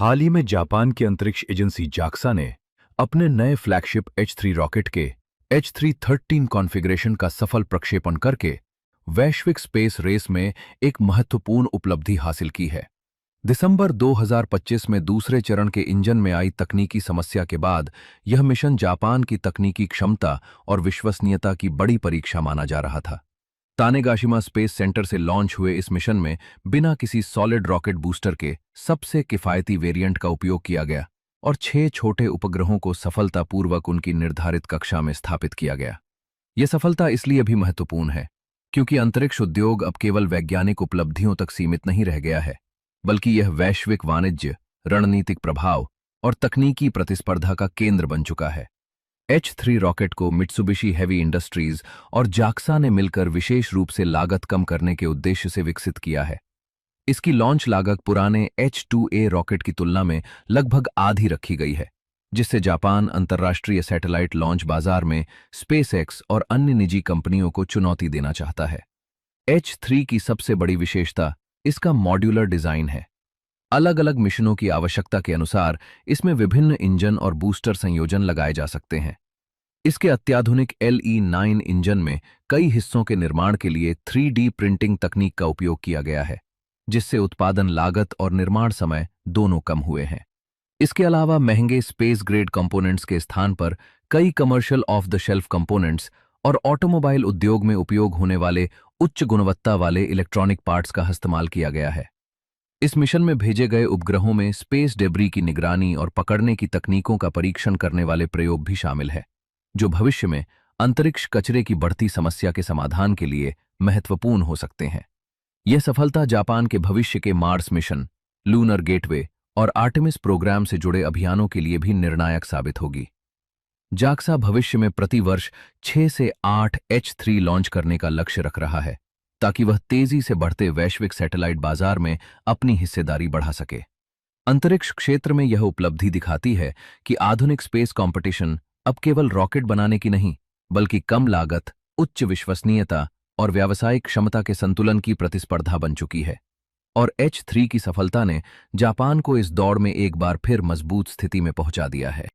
हाल ही में जापान की अंतरिक्ष एजेंसी जाक्सा ने अपने नए फ्लैगशिप H3 रॉकेट के H3-13 कॉन्फ़िगरेशन का सफल प्रक्षेपण करके वैश्विक स्पेस रेस में एक महत्वपूर्ण उपलब्धि हासिल की है। दिसंबर 2025 में दूसरे चरण के इंजन में आई तकनीकी समस्या के बाद यह मिशन जापान की तकनीकी क्षमता और विश्वसनीयता की बड़ी परीक्षा माना जा रहा था। तानेगाशिमा स्पेस सेंटर से लॉन्च हुए इस मिशन में बिना किसी सॉलिड रॉकेट बूस्टर के सबसे किफायती वेरिएंट का उपयोग किया गया और 6 छोटे उपग्रहों को सफलतापूर्वक उनकी निर्धारित कक्षा में स्थापित किया गया। यह सफलता इसलिए भी महत्वपूर्ण है क्योंकि अंतरिक्ष उद्योग अब केवल वैज्ञानिक उपलब्धियों तक सीमित नहीं रह गया है, बल्कि यह वैश्विक वाणिज्य, रणनीतिक प्रभाव और तकनीकी प्रतिस्पर्धा का केंद्र बन चुका है। H3 रॉकेट को मित्सुबिशी हेवी इंडस्ट्रीज और जाक्सा ने मिलकर विशेष रूप से लागत कम करने के उद्देश्य से विकसित किया है। इसकी लॉन्च लागत पुराने H2A रॉकेट की तुलना में लगभग आधी रखी गई है, जिससे जापान अंतर्राष्ट्रीय सैटेलाइट लॉन्च बाजार में स्पेसएक्स और अन्य निजी कंपनियों को चुनौती देना चाहता है। H3 की सबसे बड़ी विशेषता इसका मॉड्यूलर डिजाइन है। अलग अलग मिशनों की आवश्यकता के अनुसार इसमें विभिन्न इंजन और बूस्टर संयोजन लगाए जा सकते हैं। इसके अत्याधुनिक LE9 इंजन में कई हिस्सों के निर्माण के लिए 3D प्रिंटिंग तकनीक का उपयोग किया गया है, जिससे उत्पादन लागत और निर्माण समय दोनों कम हुए हैं। इसके अलावा महंगे स्पेस ग्रेड कंपोनेंट्स के स्थान पर कई commercial of the shelf components और ऑटोमोबाइल उद्योग में उपयोग होने वाले उच्च गुणवत्ता वाले इलेक्ट्रॉनिक पार्ट्स का इस्तेमाल किया गया है। इस मिशन में भेजे गए उपग्रहों में स्पेस डेब्री की निगरानी और पकड़ने की तकनीकों का परीक्षण करने वाले प्रयोग भी शामिल है, जो भविष्य में अंतरिक्ष कचरे की बढ़ती समस्या के समाधान के लिए महत्वपूर्ण हो सकते हैं। यह सफलता जापान के भविष्य के मार्स मिशन, लूनर गेटवे और आर्टेमिस प्रोग्राम से जुड़े अभियानों के लिए भी निर्णायक साबित होगी। जाक्सा भविष्य में प्रति वर्ष 6 से 8 H3 लॉन्च करने का लक्ष्य रख रहा है, ताकि वह तेजी से बढ़ते वैश्विक सैटेलाइट बाजार में अपनी हिस्सेदारी बढ़ा सके। अंतरिक्ष क्षेत्र में यह उपलब्धि दिखाती है कि आधुनिक स्पेस कंपटीशन अब केवल रॉकेट बनाने की नहीं, बल्कि कम लागत, उच्च विश्वसनीयता और व्यावसायिक क्षमता के संतुलन की प्रतिस्पर्धा बन चुकी है। और H3 की सफलता ने जापान को इस दौड़ में एक बार फिर मजबूत स्थिति में पहुंचा दिया है।